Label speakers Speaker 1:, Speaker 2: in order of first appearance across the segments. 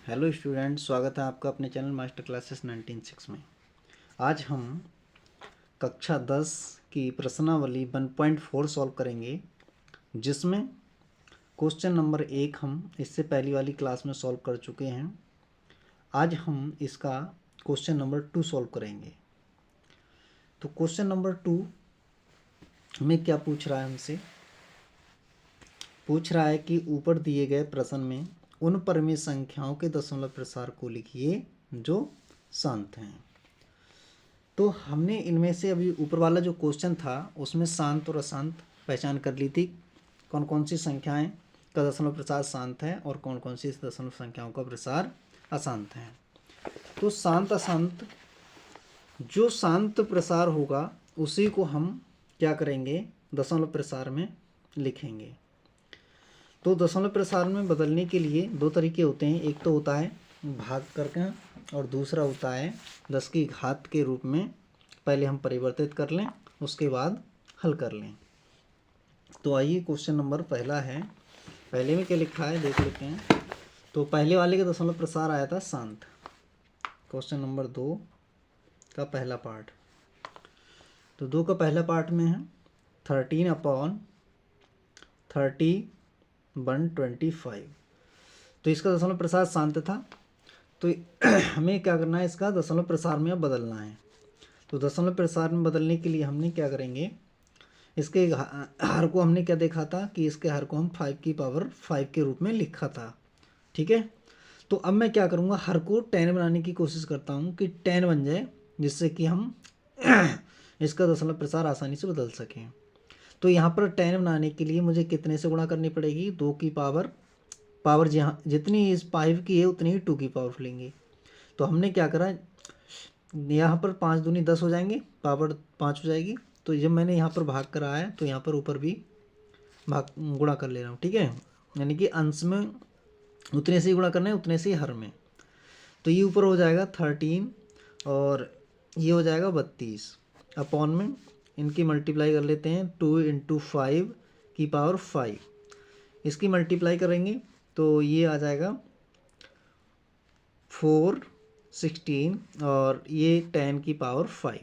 Speaker 1: Hello student, स्वागत है आपका अपने चैनल मास्टर क्लासेस 19/6 में। आज हम कक्षा 10 की प्रश्नावली 1.4 सॉल्व करेंगे, जिसमें क्वेश्चन नंबर 1 हम इससे पहली वाली क्लास में सॉल्व कर चुके हैं। आज हम इसका क्वेश्चन नंबर 2 सॉल्व करेंगे। तो क्वेश्चन नंबर 2 में क्या पूछ रहा है हमसे? पूछ रहा है कि ऊपर दिए गए प्रश्न में उन परिमेय संख्याओं के दशमलव प्रसार को लिखिए जो शांत हैं। तो हमने इनमें से अभी ऊपर वाला जो क्वेश्चन था उसमें शांत और अशांत पहचान कर ली थी। कौन कौन सी संख्याएं का दशमलव प्रसार शांत है और कौन कौन सी दशमलव संख्याओं का प्रसार अशांत है। तो शांत अशांत, जो शांत प्रसार होगा उसी को हम क्या करेंगे, दशमलव प्रसार में लिखेंगे। तो दशमलव प्रसार में बदलने के लिए दो तरीके होते हैं। एक तो होता है भाग करके और दूसरा होता है 10 की घात के रूप में पहले हम परिवर्तित कर लें, उसके बाद हल कर लें। तो आइए, क्वेश्चन नंबर पहला है। पहले में क्या लिखा है देख लेते हैं। तो पहले वाले का दशमलव प्रसार आया था शांत। क्वेश्चन नंबर 2 का पहला पार्ट, तो 2 का पहला पार्ट में है 13/30/125। तो इसका दशमलव प्रसार शांत था, तो हमें क्या करना है, इसका दशमलव प्रसार में अब बदलना है। तो दशमलव प्रसार में बदलने के लिए हमने क्या करेंगे, इसके हर को हमने क्या देखा था कि इसके हर को हम 5 की पावर 5 के रूप में लिखा था। ठीक है। तो अब मैं क्या करूँगा, हर को 10 बनाने की कोशिश करता हूँ कि 10 बन जाए, जिससे कि हम इसका दशमलव प्रसार आसानी से बदल सकें। तो यहाँ पर 10 बनाने के लिए मुझे कितने से गुणा करनी पड़ेगी, 2 की पावर जहाँ जितनी इस 5 की है उतनी ही 2 की पावर लेंगे। तो हमने क्या करा, यहाँ पर 5 दूनी 10 हो जाएंगे, पावर 5 हो जाएगी। तो जब मैंने यहाँ पर भाग करा है तो यहाँ पर ऊपर भी भाग गुणा कर ले रहा हूँ। ठीक है, यानी कि अंश में उतने से ही गुणा करना है, उतने से ही हर में। तो ये ऊपर हो जाएगा 13 और ये हो जाएगा 32 अपॉन में इनकी मल्टीप्लाई कर लेते हैं। 2 × 5 की पावर 5, इसकी मल्टीप्लाई करेंगे तो ये आ जाएगा 4 16 और ये 10 की पावर 5।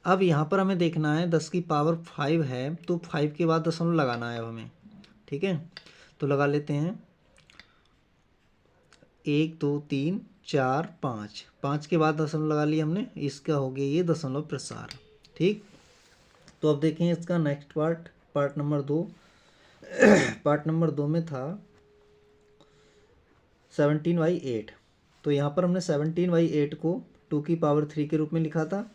Speaker 1: अब यहाँ पर हमें देखना है 10 की पावर 5 है, तो 5 के बाद दशमलव लगाना है अब हमें। ठीक है, तो लगा लेते हैं 1 2 3 4 5, 5 के बाद दशमलव लगा लिया हमने। इसका हो गया ये दशमलव प्रसार। ठीक, तो अब देखें इसका next part number 2। Part number 2 में था 17/8। तो यहाँ पर हमने 17/8 को 2 की पावर 3 के रूप में लिखा था।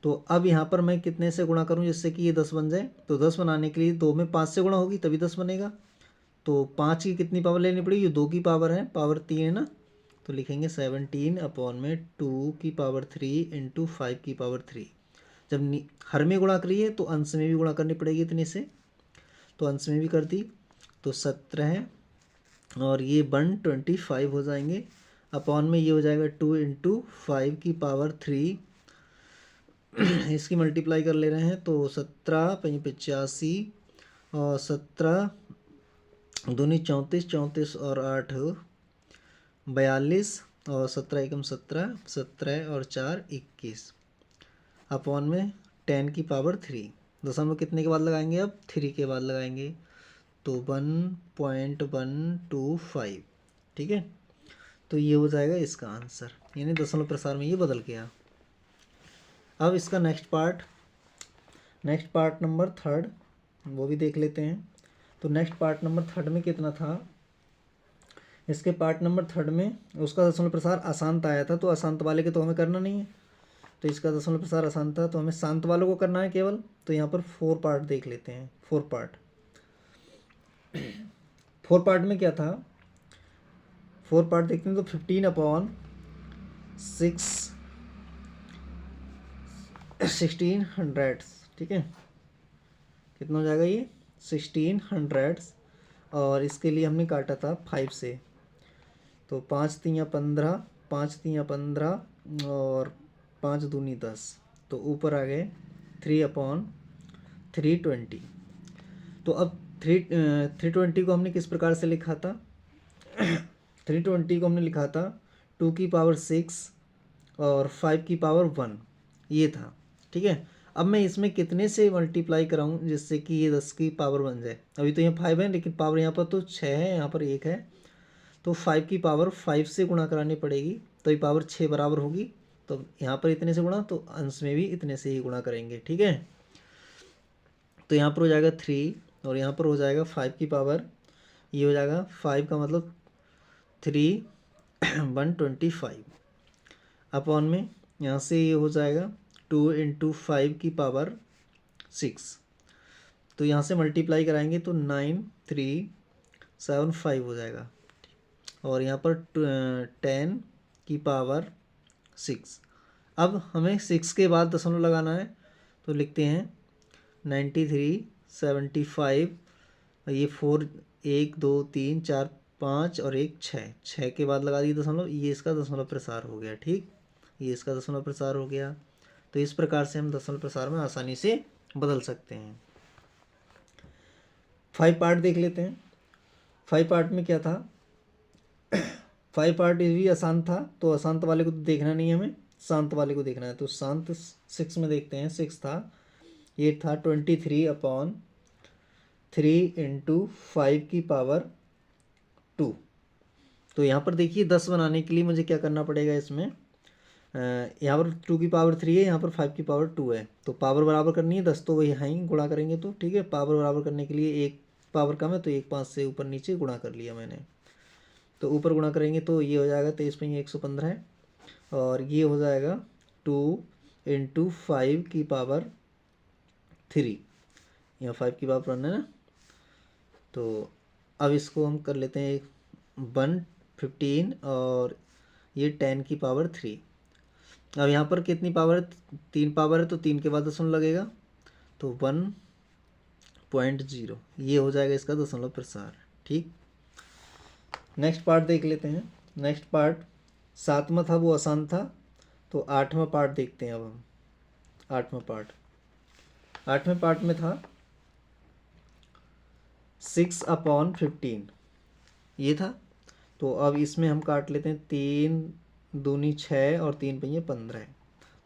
Speaker 1: तो अब यहाँ पर मैं कितने से गुणा करूँ जिससे कि ये 10 बन जाए। तो 10 बनाने के लिए 2 में 5 से गुणा होगी तभी 10 बनेगा। तो 5 की कितनी पावर लेनी पड़ेगी, ये 2 की पावर है, पावर 3 है ना। तो लिखेंगे 17 अपॉन में 2 की पावर 3 × 5 की पावर 3। जब हर में गुणा करिए तो अंश में भी गुणा करनी पड़ेगी इतने से, तो अंश में भी कर दी। तो 17 और ये 125 हो जाएंगे। अपॉन में ये हो जाएगा 2 × 5 की पावर 3। इसकी मल्टीप्लाई कर ले रहे हैं तो 17 × 85 और 17 दूनी 34, 34 और 8 42 और 17 एकम 17, 17 और 4 21 अपॉन में 10 की पावर 3। दशमलव कितने के बाद लगाएंगे, अब 3 के बाद लगाएंगे, तो 1.125। ठीक है, तो ये हो जाएगा इसका आंसर, यानी दशमलव प्रसार में ये बदल गया। अब इसका नेक्स्ट पार्ट नंबर 3 वो भी देख लेते हैं। तो नेक्स्ट पार्ट नंबर 3 में कितना था, इसके पार्ट नंबर 3 में उसका दशमलव प्रसार अशांत आया था। तो अशांत वाले के तो हमें करना नहीं है, तो इसका दशमलव प्रसार अशांत था, तो हमें शांत वालों को करना है केवल। तो यहाँ पर 4 पार्ट देख लेते हैं। 4 पार्ट में क्या था, 4 पार्ट देखते हैं। तो 15/1600। ठीक है, कितना हो जाएगा ये 1600, और इसके लिए हमने काटा था 5 से। तो 5 3 15, 5 3 15 और 5 दूनी 10, तो ऊपर आ गए 3/320। तो अब 320 को हमने किस प्रकार से लिखा था, 320 को हमने लिखा था 2 की पावर 6 और 5 की पावर 1, ये था। ठीक है, अब मैं इसमें कितने से मल्टीप्लाई कराऊं जिससे कि ये 10 की पावर बन जाए। अभी तो यहाँ 5 है लेकिन पावर यहाँ पर तो 6 है, यहाँ पर 1 है, तो 5 की पावर 5 से गुणा करानी पड़ेगी, तो ये पावर 6 बराबर होगी। तो यहाँ पर इतने से गुणा, तो अंश में भी इतने से ही गुणा करेंगे। ठीक है, तो यहाँ पर हो जाएगा 3 और यहाँ पर हो जाएगा 5 की पावर, ये हो जाएगा 5 का मतलब 3 125 अपॉन में यहाँ से ये हो जाएगा 2 इंटू 5 की पावर 6, तो यहाँ से मल्टीप्लाई कराएंगे तो 9375 हो जाएगा, और यहाँ पर 10 की पावर 6। अब हमें 6 के बाद दशमलव लगाना है, तो लिखते हैं 9375, ये 4 1 2 3 4 5 और 1 6 के बाद लगा दिए दशमलव, ये इसका दशमलव प्रसार हो गया। ठीक, ये इसका दशमलव प्रसार हो गया। तो इस प्रकार से हम दशमलव प्रसार में आसानी से बदल सकते हैं। 5 पार्ट देख लेते हैं। 5 पार्ट में क्या था, 5 पार्ट भी आसान था, तो अशांत वाले को तो देखना नहीं है, हमें शांत वाले को देखना है। तो शांत 6 में देखते हैं। 6 था, ये था 23/3 इंटू 5 की पावर 2। तो यहाँ पर देखिए 10 बनाने के लिए मुझे क्या करना पड़ेगा, इसमें यहाँ पर 2 की पावर 3 है, यहाँ पर 5 की पावर 2 है, तो पावर बराबर करनी है, 10 तो वही है ही, गुणा करेंगे तो। ठीक है, पावर बराबर करने के लिए एक पावर कम है, तो 1 5 से ऊपर नीचे गुणा कर लिया मैंने। तो ऊपर गुणा करेंगे तो ये हो जाएगा 23/115 है, और ये हो जाएगा 2 इंटू 5 की पावर 3, यहाँ 5 की पावर 1 है ना। तो अब इसको हम कर लेते हैं 115 और ये 10 की पावर 3। अब यहाँ पर कितनी पावर है, 3 पावर है, तो 3 के बाद दशमलव लगेगा, तो 1.0, ये हो जाएगा इसका दशमलव प्रसार। ठीक, नेक्स्ट पार्ट देख लेते हैं। नेक्स्ट पार्ट 7वां था, वो आसान था, तो 8वां पार्ट देखते हैं अब हम। 8वां पार्ट में था 6/15, ये था। तो अब इसमें हम काट लेते हैं, 3 दूनी 6 और 3 पहिए 15,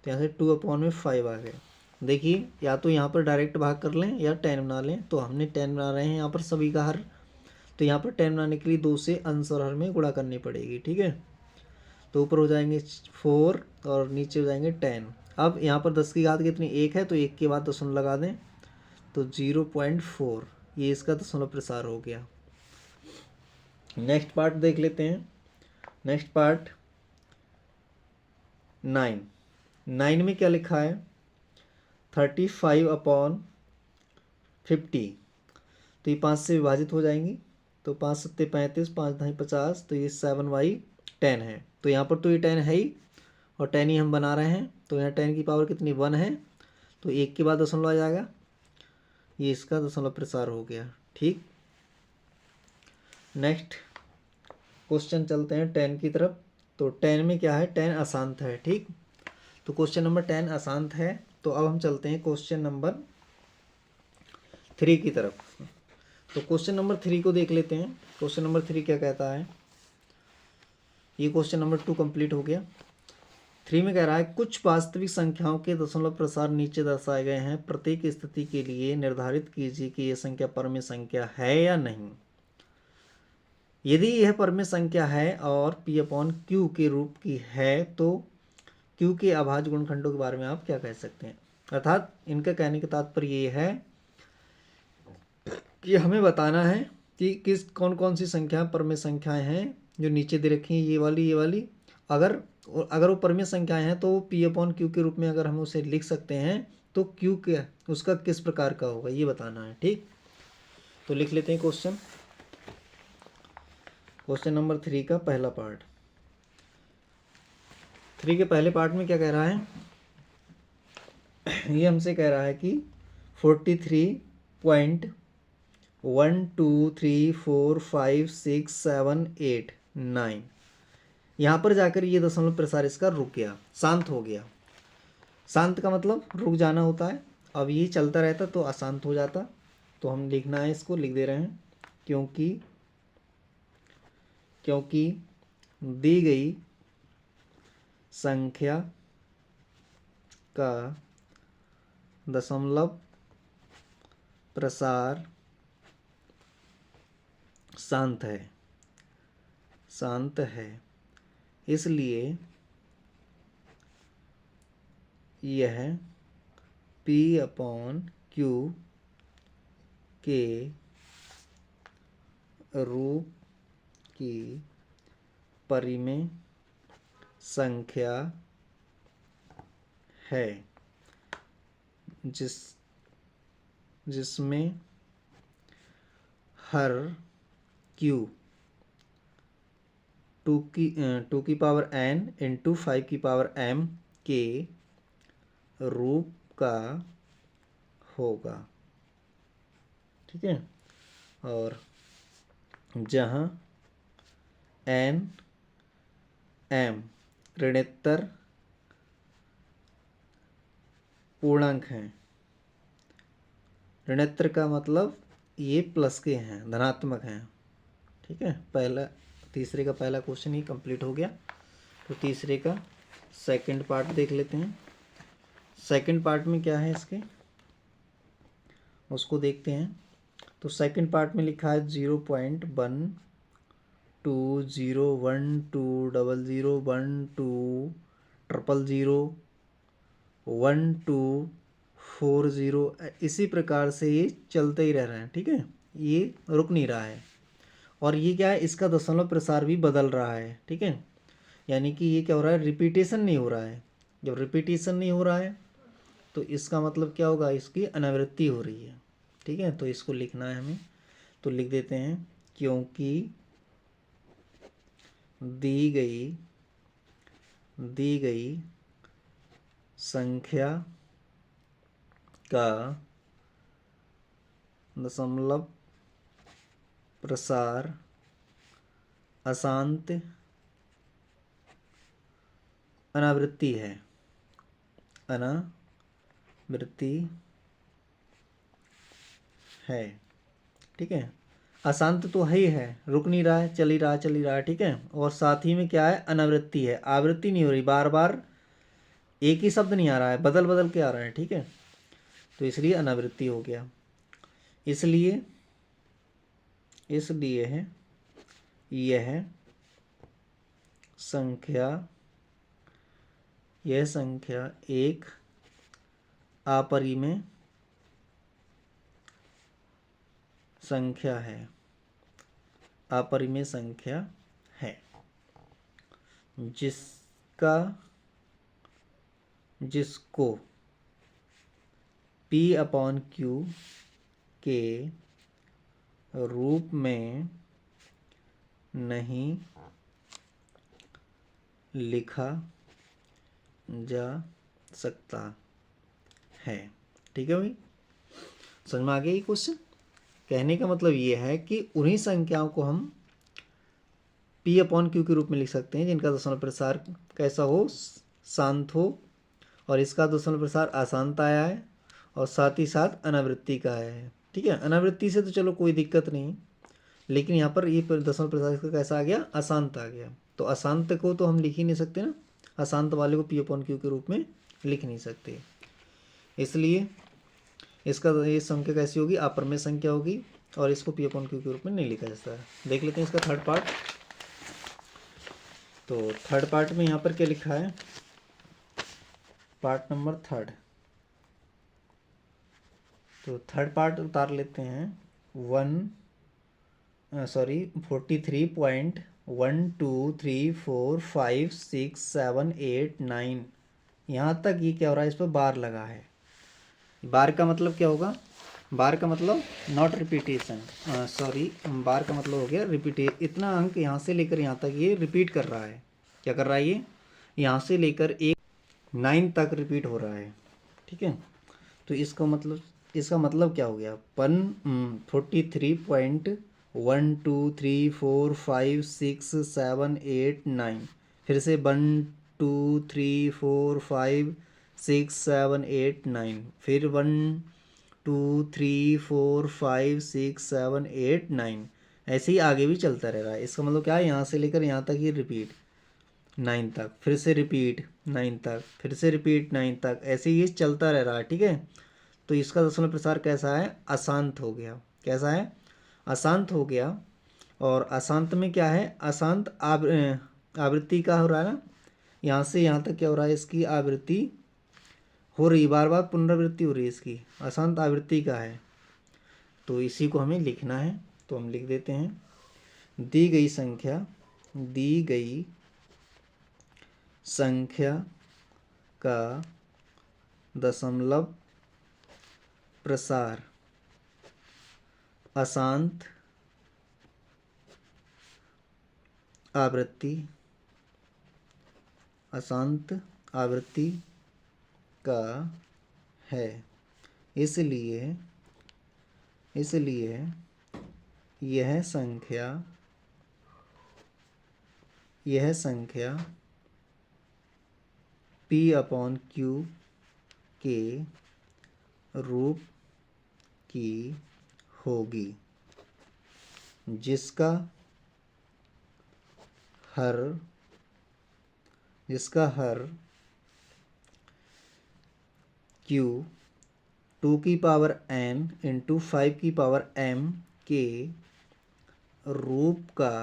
Speaker 1: तो यहाँ से 2/5 आ गए। देखिए, या तो यहाँ पर डायरेक्ट भाग कर लें या 10 बना लें, तो हमने 10 बना रहे हैं यहाँ पर सभी का हर, तो यहाँ पर 10 बनाने के लिए 2 से अंश और हर में गुणा करनी पड़ेगी। ठीक है, तो ऊपर हो जाएंगे 4 और नीचे हो जाएंगे 10। अब यहाँ पर 10 की घात कितनी, 1 है, तो 1 के बाद दशमलव लगा दें, तो 0.4, ये इसका दशमलव प्रसार हो गया। नेक्स्ट पार्ट देख लेते हैं। नेक्स्ट पार्ट 9 में क्या लिखा है, 35/50, तो ये 5 से विभाजित हो जाएंगी, तो 5 7 35, 5 2 50, तो ये 7/10 है। तो यहाँ पर तो ये 10 है ही, और 10 ही हम बना रहे हैं, तो यहाँ 10 की पावर कितनी 1 है, तो 1 के बाद दशमलव आ जाएगा, ये इसका दशमलव प्रसार हो गया। ठीक, नेक्स्ट क्वेश्चन चलते हैं 10 की तरफ। तो 10 में क्या है, 10 अशांत है। ठीक, तो क्वेश्चन नंबर 10 अशांत है। तो अब हम चलते हैं क्वेश्चन नंबर 3 की तरफ। तो क्वेश्चन नंबर 3 को देख लेते हैं। क्वेश्चन नंबर 3 क्या कहता है, ये क्वेश्चन नंबर 2 कंप्लीट हो गया। 3 में कह रहा है, कुछ वास्तविक संख्याओं के दशमलव प्रसार नीचे दर्शाए गए हैं, प्रत्येक स्थिति के लिए निर्धारित कीजिए कि यह संख्या परमेय संख्या है या नहीं। यदि यह परमेय संख्या है और P/Q के रूप की है, तो Q के अभाज्य गुणनखंडों के बारे में आप क्या कह सकते हैं। अर्थात इनका कहने का तात्पर्य ये है कि हमें बताना है कि कौन कौन सी संख्याएं परमेय संख्याएं हैं जो नीचे दे रखी हैं, ये वाली। अगर वो परमेय संख्याएं हैं तो P/Q के रूप में अगर हम उसे लिख सकते हैं, तो Q क्या उसका किस प्रकार का होगा, ये बताना है। ठीक, तो लिख लेते हैं क्वेश्चन नंबर 3 का पहला पार्ट। 3 के पहले पार्ट में क्या कह रहा है, ये हमसे कह रहा है कि 43.123456789, यहाँ पर जाकर ये दशमलव प्रसार इसका रुक गया, शांत हो गया। शांत का मतलब रुक जाना होता है। अब ये चलता रहता तो अशांत हो जाता, तो हम लिखना है, इसको लिख दे रहे हैं, क्योंकि दी गई संख्या का दशमलव प्रसार शांत है, इसलिए यह P/Q के रूप की परिमेय संख्या है, जिसमें हर Q 2 की पावर n इंटू 5 की पावर m के रूप का होगा। ठीक है, और जहाँ n m ऋणोत्तर पूर्णांक हैं। ऋणोत्तर का मतलब ये प्लस के हैं, धनात्मक हैं। ठीक है, तीसरे का पहला क्वेश्चन ही कंप्लीट हो गया। तो तीसरे का सेकंड पार्ट देख लेते हैं। सेकंड पार्ट में क्या है इसके, उसको देखते हैं। तो सेकंड पार्ट में लिखा है 0.1201200001240, इसी प्रकार से ये चलते ही रह रहे हैं। ठीक है, ये रुक नहीं रहा है। और ये क्या है, इसका दशमलव प्रसार भी बदल रहा है। ठीक है, यानी कि ये क्या हो रहा है, रिपीटेशन नहीं हो रहा है। जब रिपीटेशन नहीं हो रहा है तो इसका मतलब क्या होगा, इसकी अनावृत्ति हो रही है। ठीक है, तो इसको लिखना है हमें। तो लिख देते हैं, क्योंकि दी गई संख्या का दशमलव प्रसार अनावृत्ति है। ठीक है, अशांत तो है ही है, रुक नहीं रहा है, चल ही रहा है। ठीक है, और साथ ही में क्या है, अनावृत्ति है, आवृत्ति नहीं हो रही, बार बार एक ही शब्द नहीं आ रहा है, बदल बदल के आ रहा है। ठीक है, तो इसलिए अनावृत्ति हो गया। इसलिए है यह संख्या एक अपरिमेय संख्या है, जिसको P/Q के रूप में नहीं लिखा जा सकता है। ठीक है भाई, समझ में आ गया ये क्वेश्चन। कहने का मतलब ये है कि उन्हीं संख्याओं को हम P/Q के रूप में लिख सकते हैं जिनका दशमलव प्रसार कैसा हो, शांत हो, और इसका दशमलव प्रसार अशांत आया है, और साथ ही साथ अनावृत्ति का आया है। ठीक है, अनावृत्ति से तो चलो कोई दिक्कत नहीं, लेकिन यहाँ पर ये दशमलव प्रसार का कैसा आ गया, अशांत आ गया। तो अशांत को तो हम लिख ही नहीं सकते ना, अशांत वाले को P/Q के रूप में लिख नहीं सकते। इसलिए इसका ये संख्या कैसी होगी, अपरिमेय संख्या होगी, और इसको P/Q के रूप में नहीं लिखा जा सकता। देख लेते हैं इसका थर्ड पार्ट। तो थर्ड पार्ट में यहाँ पर क्या लिखा है, पार्ट नंबर थर्ड। तो थर्ड पार्ट उतार लेते हैं। 43.123456789, यहाँ तक ये क्या हो रहा है, इस पर बार लगा है। बार का मतलब क्या होगा, बार का मतलब नॉट रिपीटेशन, बार का मतलब हो गया रिपीट। इतना अंक यहाँ से लेकर यहाँ तक ये रिपीट कर रहा है। क्या कर रहा है ये, यहाँ से लेकर 9 तक रिपीट हो रहा है। ठीक है, तो इसका मतलब क्या हो गया, 43.123456789, फिर से 123456789, फिर 123456789, ऐसे ही आगे भी चलता रह रहा है। इसका मतलब क्या है, यहाँ से लेकर यहाँ तक ये रिपीट 9 तक, फिर से रिपीट 9 तक, फिर से रिपीट 9 तक, ऐसे ये चलता रह रहा है। ठीक है, तो इसका दशमलव प्रसार कैसा है, अशांत हो गया। कैसा है, अशांत हो गया। और अशांत में क्या है, अशांत आवृत्ति का हो रहा है ना, यहाँ से यहाँ तक क्या हो रहा है, इसकी आवृत्ति हो रही, बार बार पुनरावृत्ति हो रही है इसकी, अशांत आवृत्ति का है। तो इसी को हमें लिखना है, तो हम लिख देते हैं, दी गई संख्या का दशमलव प्रसार अशांत आवृत्ति का है, इसलिए यह संख्या P/Q के रूप की होगी, जिसका हर Q 2 की पावर n इंटू 5 की पावर m के रूप का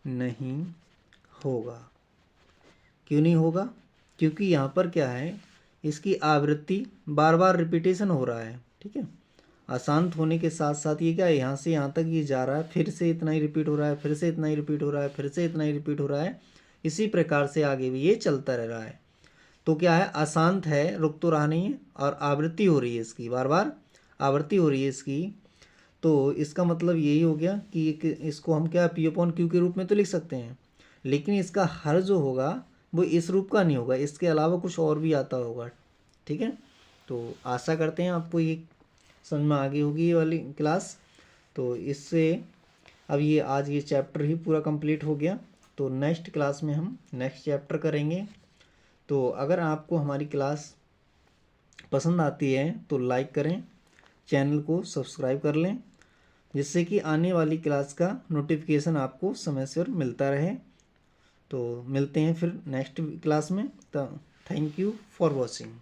Speaker 1: नहीं होगा। क्यों नहीं होगा, क्योंकि यहाँ पर क्या है, इसकी आवृत्ति बार बार रिपीटेशन हो रहा है। ठीक है, अशांत होने के साथ साथ ये क्या है, यहाँ से यहाँ तक ये जा रहा है, फिर से इतना ही रिपीट हो रहा है, फिर से इतना ही रिपीट हो रहा है, फिर से इतना ही रिपीट हो रहा है। इसी प्रकार से आगे भी ये चलता रह रहा है। तो क्या है, अशांत है, रुक तो रहा नहीं है, और आवृत्ति हो रही है इसकी, बार बार आवृत्ति हो रही है इसकी। तो इसका मतलब यही हो गया कि इसको हम क्या P/Q के रूप में तो लिख सकते हैं, लेकिन इसका हर जो होगा वो इस रूप का नहीं होगा, इसके अलावा कुछ और भी आता होगा। ठीक है, तो आशा करते हैं आपको ये समझ में आ गई होगी ये वाली क्लास। तो इससे अब ये आज ये चैप्टर ही पूरा कंप्लीट हो गया। तो नेक्स्ट क्लास में हम नेक्स्ट चैप्टर करेंगे। तो अगर आपको हमारी क्लास पसंद आती है तो लाइक करें, चैनल को सब्सक्राइब कर लें, जिससे कि आने वाली क्लास का नोटिफिकेशन आपको समय से मिलता रहे। तो मिलते हैं फिर नेक्स्ट क्लास में। तो थैंक यू फॉर वॉचिंग।